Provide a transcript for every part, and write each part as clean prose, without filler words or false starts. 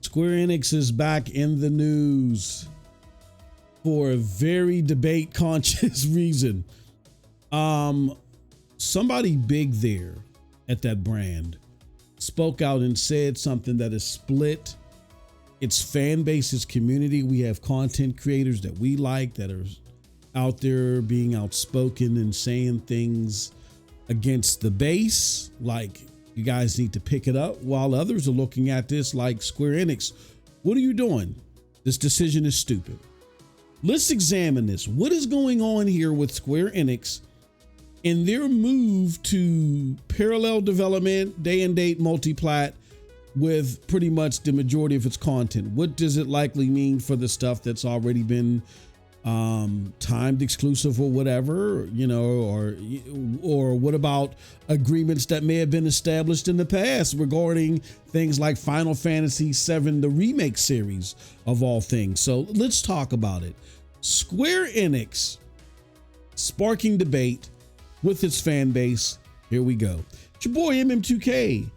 Square Enix is back in the news for a very debate conscious reason. Somebody big there at that brand spoke out and said something that has split its fan base, its community. We have content creators that we like that are out there being outspoken and saying things against the base, like you guys need to pick it up, while others are looking at this like, Square Enix, what are you doing? This decision is stupid. Let's examine this. What is going on here with Square Enix in their move to parallel development, day and date multiplat with pretty much the majority of its content? What does it likely mean for the stuff that's already been timed exclusive or whatever, you know, or what about agreements that may have been established in the past regarding things like Final Fantasy VII, the remake series of all things? So let's talk about it. Square Enix sparking debate with its fan base. Here we go. It's your boy MM2K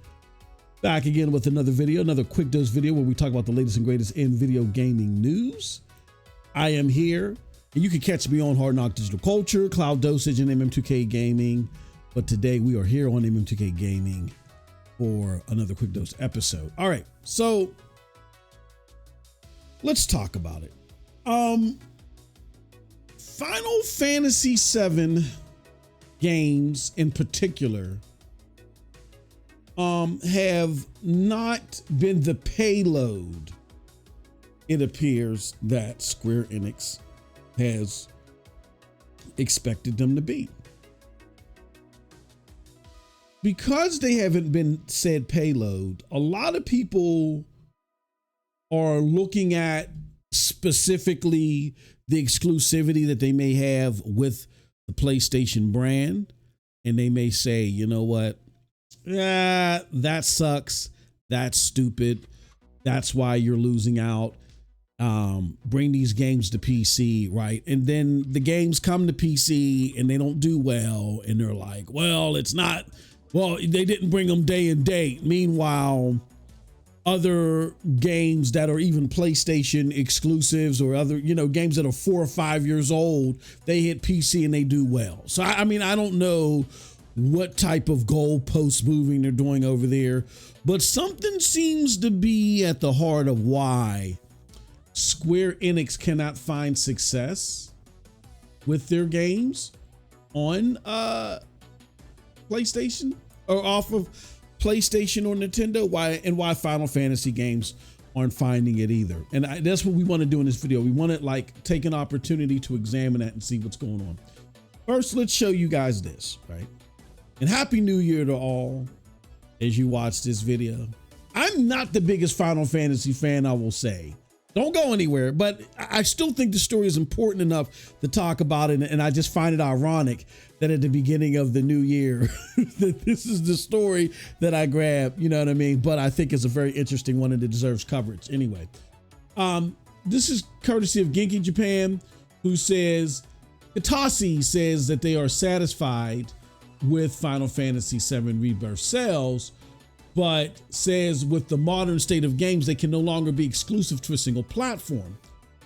back again with another video, another quick dose video where we talk about the latest and greatest in video gaming news. I am here, and you can catch me on Hard Knock Digital Culture, Cloud Dosage, and MM2K Gaming. But today we are here on MM2K Gaming for another quick dose episode. All right, so let's talk about it. Final Fantasy VII games in particular have not been the payload it appears that Square Enix has expected them to be. Because they haven't been said payload, a lot of people are looking at specifically the exclusivity that they may have with the PlayStation brand, and they may say, you know what, that sucks, that's stupid, that's why you're losing out. Bring these games to PC, right? And then the games come to PC and they don't do well, and they're like, well, it's not, well, they didn't bring them day and date. Meanwhile, other games that are even PlayStation exclusives or other, you know, games that are 4 or 5 years old, they hit PC and they do well. So, I mean, I don't know what type of goalpost moving they're doing over there, but something seems to be at the heart of why Square Enix cannot find success with their games on PlayStation or off of PlayStation or Nintendo, why Final Fantasy games aren't finding it either. And that's what we want to do in this video. We want to like take an opportunity to examine that and see what's going on. First, let's show you guys this, right? And Happy New Year to all as you watch this video. I'm not the biggest Final Fantasy fan, I will say. Don't go anywhere, but I still think the story is important enough to talk about it. And I just find it ironic that at the beginning of the new year, that this is the story that I grab, you know what I mean? But I think it's a very interesting one and it deserves coverage. Anyway, this is courtesy of Genki Japan, who says, Katase says that they are satisfied with Final Fantasy VII Rebirth sales, but says with the modern state of games, they can no longer be exclusive to a single platform.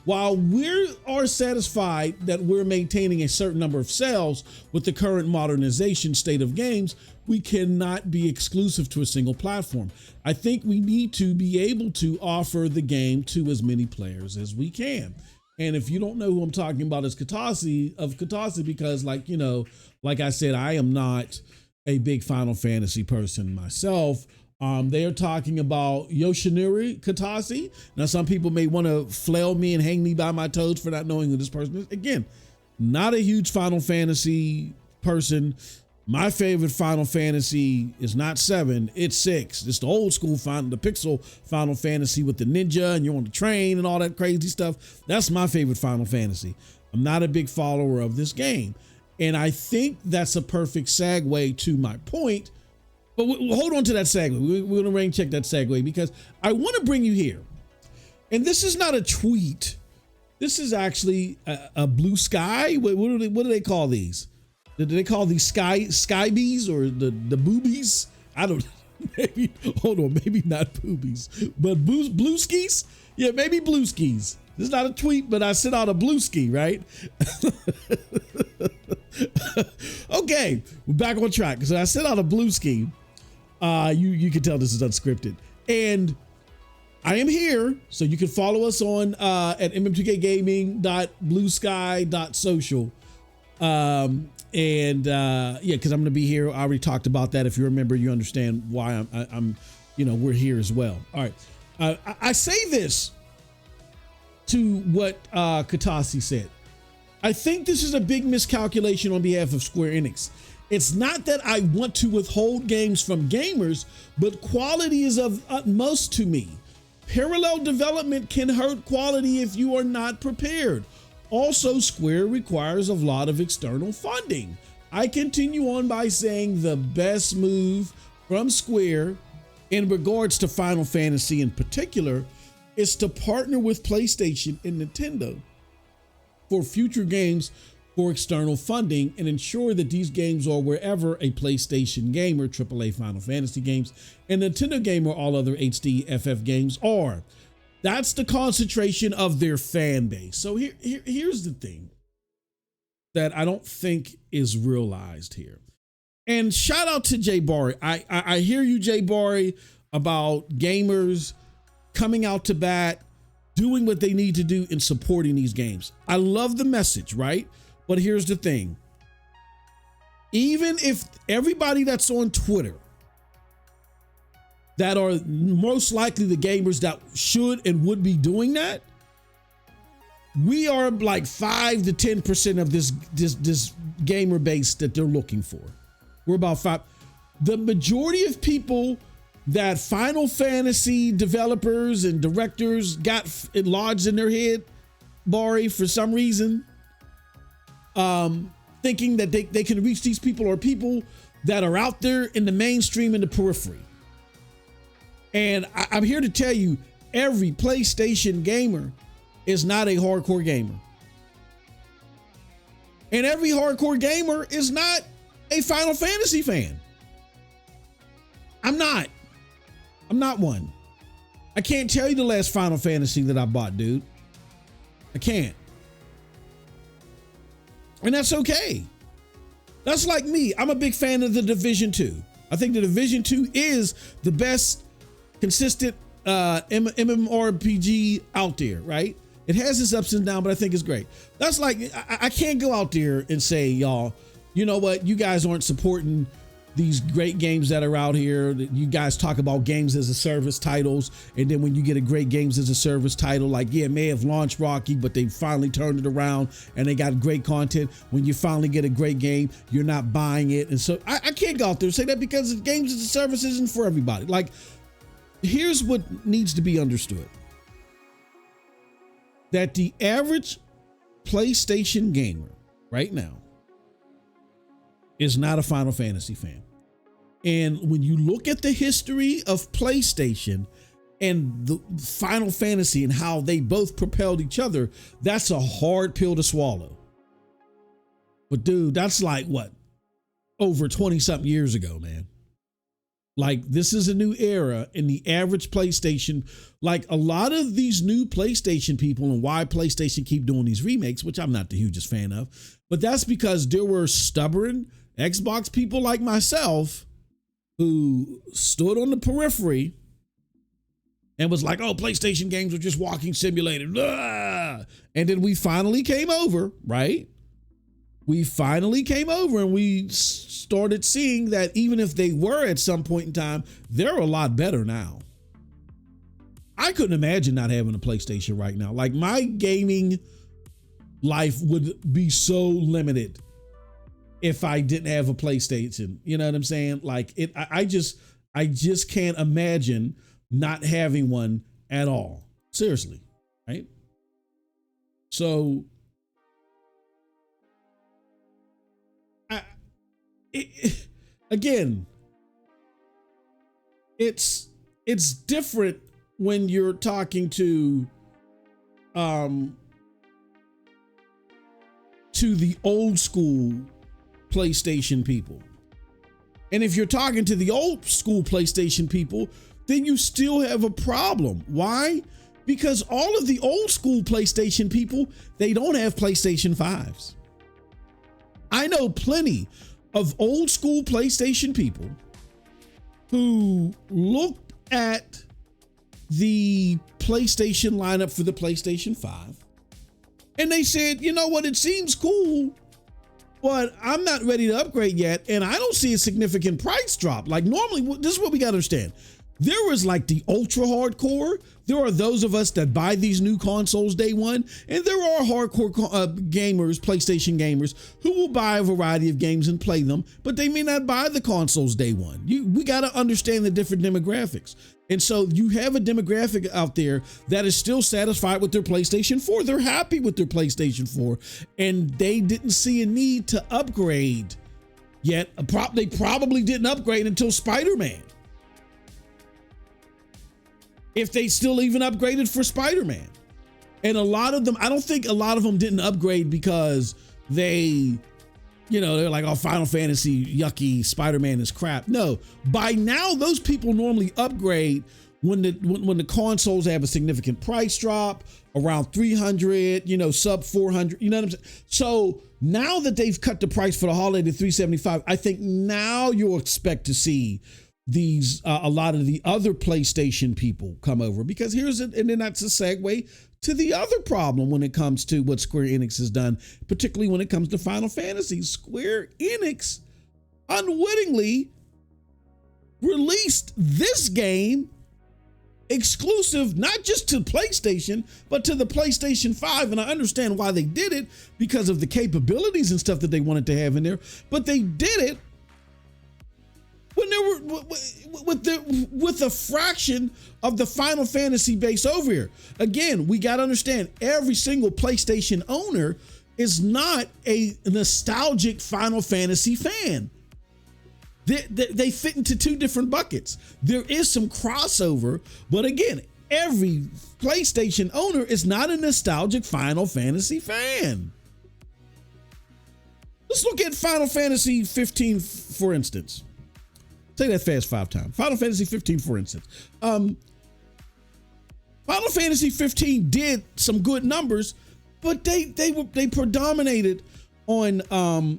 While we are satisfied that we're maintaining a certain number of sales with the current modernization state of games, we cannot be exclusive to a single platform. I think we need to be able to offer the game to as many players as we can. And if you don't know who I'm talking about, it's Katase, because like, you know, like I said, I am not a big Final Fantasy person myself. They are talking about Yoshinori Katase. Now, some people may want to flail me and hang me by my toes for not knowing who this person is. Again, not a huge Final Fantasy person. My favorite Final Fantasy is not 7, it's 6. It's the old school the pixel Final Fantasy with the ninja and you're on the train and all that crazy stuff. That's my favorite Final Fantasy. I'm not a big follower of this game. And I think that's a perfect segue to my point. But we'll hold on to that segue. We're going to rain check that segue because I want to bring you here. And this is not a tweet. This is actually a blue sky. What do they call these? Do they call these sky bees or the boobies? I don't Maybe, hold on, maybe not boobies, but blue skis? Yeah, maybe blue skis. This is not a tweet, but I sent out a blue ski, right? Okay, we're back on track. So I sent out a blue ski. You can tell this is unscripted. And I am here, so you can follow us on at mm2kgaming.bluesky.social. Yeah, because I'm gonna be here. I already talked about that. If you remember, you understand why I'm we're here as well. All right, I say this to what Katasi said. I think this is a big miscalculation on behalf of Square Enix. It's not that I want to withhold games from gamers, but quality is of utmost to me. Parallel development can hurt quality if you are not prepared. Also, Square requires a lot of external funding. I continue on by saying the best move from Square in regards to Final Fantasy in particular is to partner with PlayStation and Nintendo for future games for external funding and ensure that these games are wherever a PlayStation gamer, AAA Final Fantasy games, and Nintendo game or all other HD FF games are. That's the concentration of their fan base. So here's the thing that I don't think is realized here. And shout out to Jay Bari. I hear you, Jay Bari, about gamers coming out to bat, doing what they need to do in supporting these games. I love the message, right? But here's the thing. Even if everybody that's on Twitter that are most likely the gamers that should and would be doing that, we are like 5 to 10% of this gamer base that they're looking for. We're about 5. The majority of people that Final Fantasy developers and directors got lodged in their head, Bari, for some reason, thinking that they can reach these people are people that are out there in the mainstream and the periphery. And I'm here to tell you, every PlayStation gamer is not a hardcore gamer. And every hardcore gamer is not a Final Fantasy fan. I'm not one. I can't tell you the last Final Fantasy that I bought, dude. I can't. And that's okay. That's like me. I'm a big fan of the Division 2. I think the Division 2 is the best consistent MMORPG out there, right? It has its ups and downs, but I think it's great. That's like, I can't go out there and say, y'all, you know what? You guys aren't supporting these great games that are out here. You guys talk about games as a service titles, and then when you get a great games as a service title, like, yeah, it may have launched rocky, but they finally turned it around and they got great content. When you finally get a great game, you're not buying it. And so I can't go out there and say that, because games as a service isn't for everybody. Like, here's what needs to be understood. That the average PlayStation gamer right now is not a Final Fantasy fan. And when you look at the history of PlayStation and the Final Fantasy and how they both propelled each other, that's a hard pill to swallow. But dude, that's like what? Over 20 something years ago, man. Like, this is a new era in the average PlayStation. Like, a lot of these new PlayStation people, and why PlayStation keep doing these remakes, which I'm not the hugest fan of, but that's because there were stubborn Xbox people like myself who stood on the periphery and was like, oh, PlayStation games are just walking simulators. Blah! And then we finally came over, right? We finally came over and we started seeing that even if they were at some point in time, they're a lot better now. I couldn't imagine not having a PlayStation right now. Like, my gaming life would be so limited if I didn't have a PlayStation. You know what I'm saying? Like, I just can't imagine not having one at all. Seriously, right? So again, it's different when you're talking to the old school PlayStation people. And if you're talking to the old school PlayStation people, then you still have a problem. Why? Because all of the old school PlayStation people, they don't have PlayStation 5s. I know plenty of old school PlayStation people who looked at the PlayStation lineup for the PlayStation 5 and they said, you know what, it seems cool, but I'm not ready to upgrade yet, and I don't see a significant price drop. Like normally, this is what we got to understand. There is like the ultra hardcore. There are those of us that buy these new consoles day one, and there are hardcore gamers, PlayStation gamers, who will buy a variety of games and play them, but they may not buy the consoles day one. We got to understand the different demographics. And so you have a demographic out there that is still satisfied with their PlayStation 4. They're happy with their PlayStation 4, and they didn't see a need to upgrade yet. They probably didn't upgrade until Spider-Man. If they still even upgraded for Spider-Man. And a lot of them, I don't think a lot of them didn't upgrade because they're like, oh, Final Fantasy, yucky, Spider-Man is crap. No, by now, those people normally upgrade when the consoles have a significant price drop, around 300, sub 400, you know what I'm saying? So now that they've cut the price for the holiday to 375, I think now you'll expect to see these a lot of the other PlayStation people come over, because and then that's a segue to the other problem when it comes to what Square Enix has done, particularly when it comes to Final Fantasy. Square Enix unwittingly released this game exclusive not just to PlayStation, but to the PlayStation 5. And I understand why they did it, because of the capabilities and stuff that they wanted to have in there, but they did it when they were with a fraction of the Final Fantasy base over here. Again, we got to understand, every single PlayStation owner is not a nostalgic Final Fantasy fan. They fit into two different buckets. There is some crossover, but again, every PlayStation owner is not a nostalgic Final Fantasy fan. Let's look at Final Fantasy 15, for instance. Say that fast 5 times. Final Fantasy 15, for instance. Final Fantasy 15 did some good numbers, but they predominated on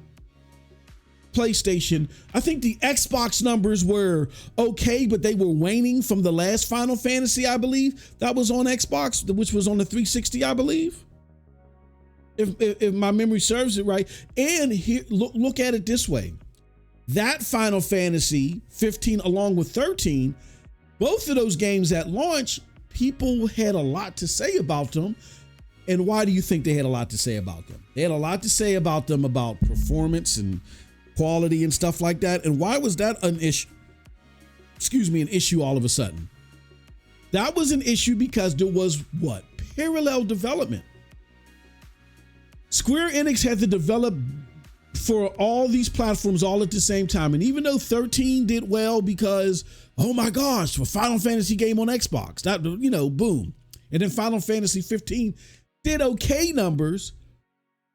PlayStation. I think the Xbox numbers were okay, but they were waning from the last Final Fantasy, I believe, that was on Xbox, which was on the 360, I believe, if my memory serves it right. And here, look at it this way. That Final Fantasy 15 along with 13, both of those games at launch, people had a lot to say about them. And why do you think they had a lot to say about them? They had a lot to say about them, about performance and quality and stuff like that. And why was that an issue? An issue all of a sudden? That was an issue because there was what? Parallel development. Square Enix had to develop for all these platforms all at the same time. And even though 13 did well because, oh my gosh, for Final Fantasy game on Xbox, that, boom. And then Final Fantasy 15 did okay numbers.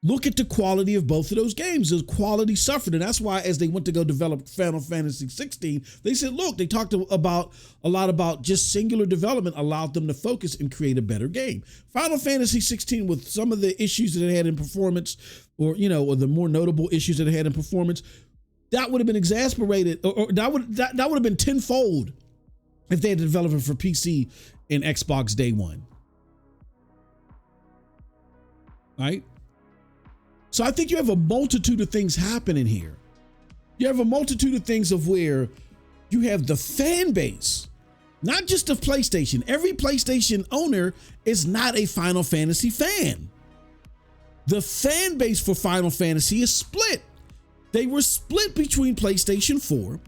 Look at the quality of both of those games. The quality suffered. And that's why, as they went to go develop Final Fantasy 16, they said, look, they talked a lot about just singular development allowed them to focus and create a better game. Final Fantasy 16, with some of the issues that it had in performance, or the more notable issues that it had in performance, that would have been exasperated, or that would have been tenfold if they had developed it for PC and Xbox day one. Right? So I think you have a multitude of things happening here. You have a multitude of things of where you have the fan base, not just of PlayStation. Every PlayStation owner is not a Final Fantasy fan. The fan base for Final Fantasy is split. They were split between PlayStation 4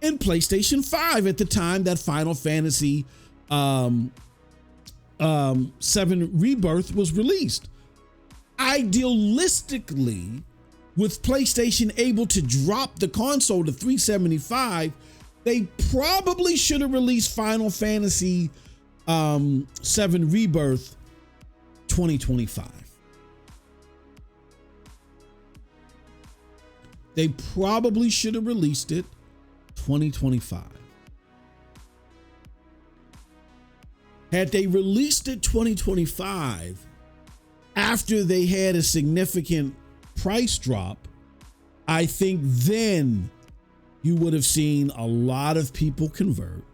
and PlayStation 5 at the time that Final Fantasy 7 Rebirth was released. Idealistically, with PlayStation able to drop the console to 375, they probably should have released Final Fantasy 7 Rebirth 2025. They probably should have released it 2025. Had they released it 2025 after they had a significant price drop, I think then you would have seen a lot of people convert.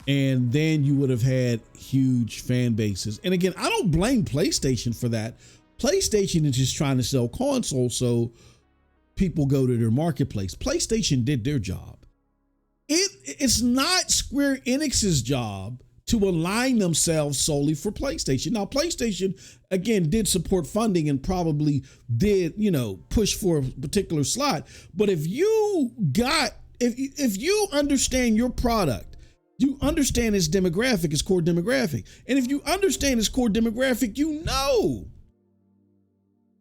And then you would have had huge fan bases. And again, I don't blame PlayStation for that. PlayStation is just trying to sell consoles so people go to their marketplace. PlayStation did their job. It's not Square Enix's job to align themselves solely for PlayStation. Now, PlayStation, again, did support funding and probably did, push for a particular slot. But if you understand your product, you understand its demographic, its core demographic. And if you understand its core demographic, you know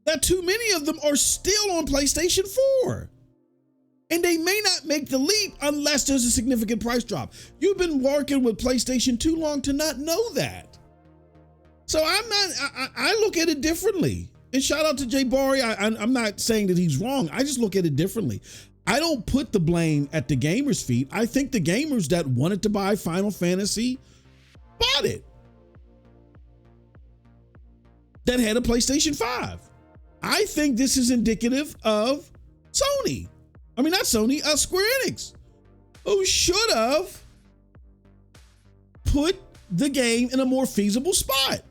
that too many of them are still on PlayStation 4. And they may not make the leap unless there's a significant price drop. You've been working with PlayStation too long to not know that. So I look at it differently. And shout out to Jay Barry. I'm not saying that he's wrong. I just look at it differently. I don't put the blame at the gamers' feet. I think the gamers that wanted to buy Final Fantasy bought it. That had a PlayStation 5. I think this is indicative of Sony. I mean, not Sony, Square Enix, who should have put the game in a more feasible spot.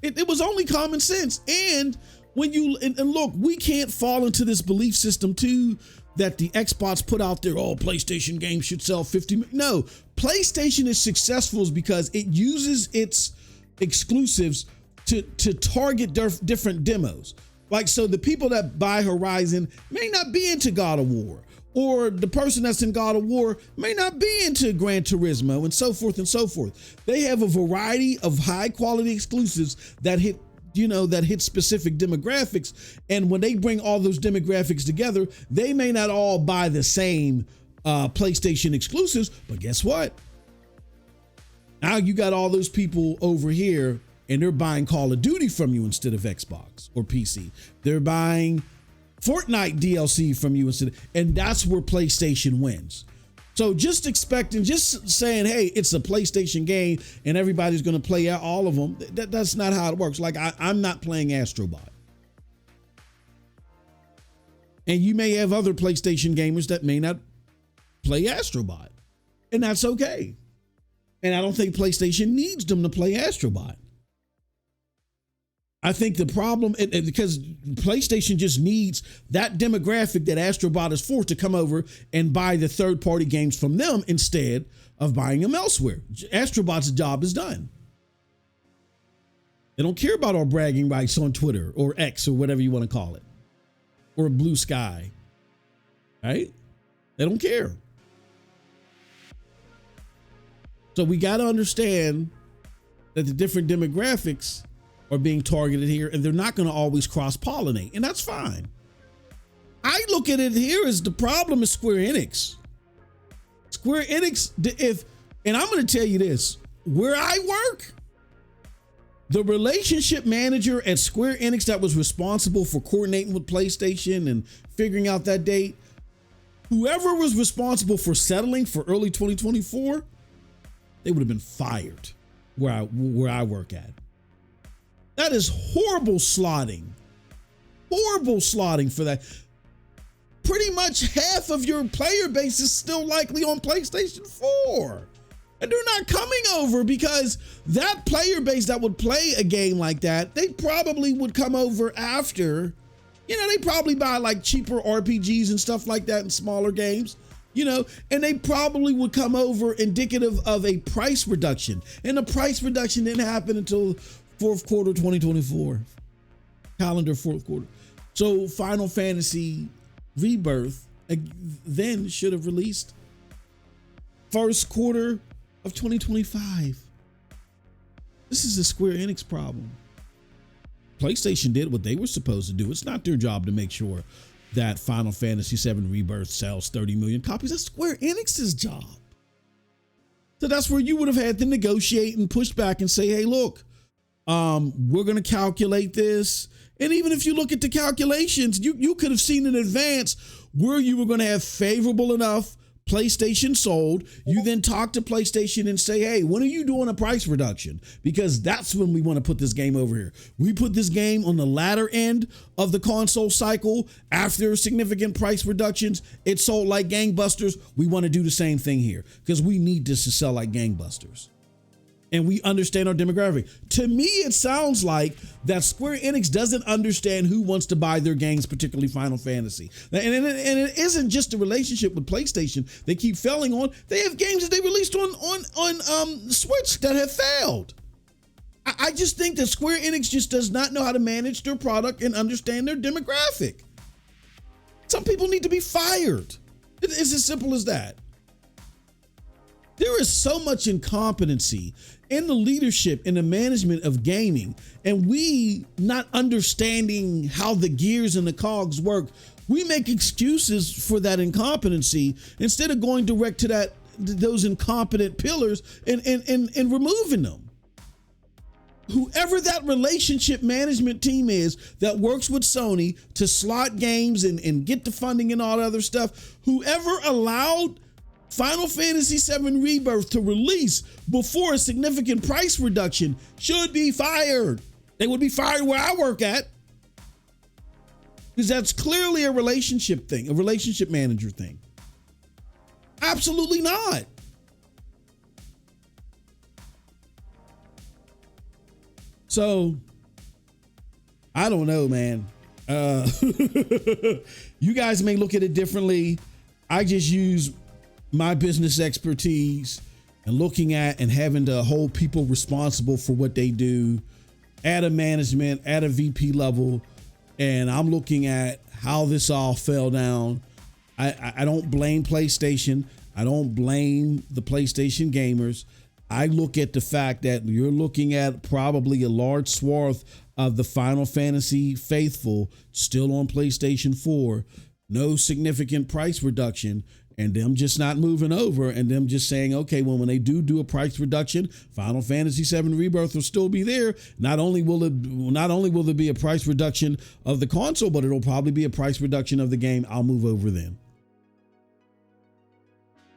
It was only common sense. And when and look, we can't fall into this belief system too that the Xbox put out there, PlayStation games should sell 50 million. No, PlayStation is successful because it uses its exclusives to target different demos. Like, so the people that buy Horizon may not be into God of War, or the person that's in God of War may not be into Gran Turismo, and so forth and so forth. They have a variety of high quality exclusives that hit specific demographics. And when they bring all those demographics together, they may not all buy the same PlayStation exclusives, but guess what? Now you got all those people over here and they're buying Call of Duty from you instead of Xbox or PC. They're buying Fortnite DLC from you and that's where PlayStation wins. So just saying, hey, it's a PlayStation game and everybody's going to play all of them. That's not how it works. Like I'm not playing Astrobot. And you may have other PlayStation gamers that may not play Astrobot, and that's okay. And I don't think PlayStation needs them to play Astrobot. I think the problem, because PlayStation just needs that demographic that Astrobot is for to come over and buy the third-party games from them instead of buying them elsewhere. Astrobot's job is done. They don't care about our bragging rights on Twitter or X or whatever you want to call it, or Blue Sky, right? They don't care. So we got to understand that the different demographics are being targeted here, and they're not going to always cross-pollinate, and that's fine. I look at it here as the problem is Square Enix. Square Enix, and I'm going to tell you this, where I work, the relationship manager at Square Enix that was responsible for coordinating with PlayStation and figuring out that date, whoever was responsible for settling for early 2024, they would have been fired where I work at. That is horrible slotting. Horrible slotting for that. Pretty much half of your player base is still likely on PlayStation 4. And they're not coming over because that player base that would play a game like that, they probably would come over after. They probably buy like cheaper RPGs and stuff like that and smaller games, and they probably would come over indicative of a price reduction. And the price reduction didn't happen until fourth quarter 2024, calendar fourth quarter. So Final Fantasy Rebirth then should have released first quarter of 2025. This is a Square Enix problem. PlayStation did what they were supposed to do. It's not their job to make sure that Final Fantasy VII Rebirth sells 30 million copies. That's Square Enix's job. So that's where you would have had to negotiate and push back and say, hey, look, We're going to calculate this. And even if you look at the calculations, you could have seen in advance where you were going to have favorable enough PlayStation sold. You then talk to PlayStation and say, hey, when are you doing a price reduction? Because that's when we want to put this game over here. We put this game on the latter end of the console cycle after significant price reductions. It sold like gangbusters. We want to do the same thing here because we need this to sell like gangbusters. And we understand our demographic. To me, it sounds like that SquareEnix doesn't understand who wants to buy their games, particularly Final Fantasy. And it isn't just a relationship with PlayStation they keep failing on. They have games that they released on Switch that have failed. I just think that SquareEnix just does not know how to manage their product and understand their demographic. Some people need to be fired. It's as simple as that. There is so much incompetency in the leadership and the management of gaming, and we not understanding how the gears and the cogs work. We make excuses for that incompetency instead of going direct to those incompetent pillars and removing them. Whoever that relationship management team is that works with Sony to slot games and get the funding and all that other stuff, whoever allowed Final Fantasy VII Rebirth to release before a significant price reduction should be fired. They would be fired where I work at. Because that's clearly a relationship thing, a relationship manager thing. Absolutely not. So, I don't know, man. You guys may look at it differently. I just use my business expertise and looking at and having to hold people responsible for what they do at a management, at a VP level. And I'm looking at how this all fell down. I don't blame PlayStation. I don't blame the PlayStation gamers. I look at the fact that you're looking at probably a large swath of the Final Fantasy faithful still on PlayStation 4, no significant price reduction, and them just not moving over, and them just saying, okay, well, when they do a price reduction, Final Fantasy VII Rebirth will still be there. Not only will there be a price reduction of the console, but it'll probably be a price reduction of the game. I'll move over then.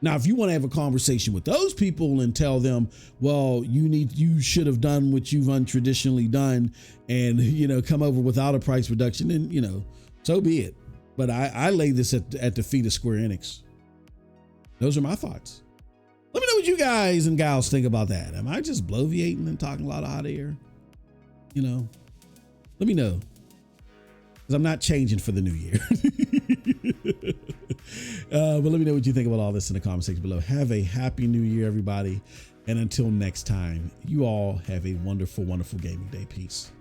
Now, if you want to have a conversation with those people and tell them, well, you should have done what you've untraditionally done and, come over without a price reduction, then, so be it. But I lay this at the feet of SquareEnix. Those are my thoughts. Let me know what you guys and gals think about that. Am I just bloviating and talking a lot of hot air? Let me know. Because I'm not changing for the new year. But let me know what you think about all this in the comment section below. Have a happy new year, everybody. And until next time, you all have a wonderful, wonderful gaming day. Peace.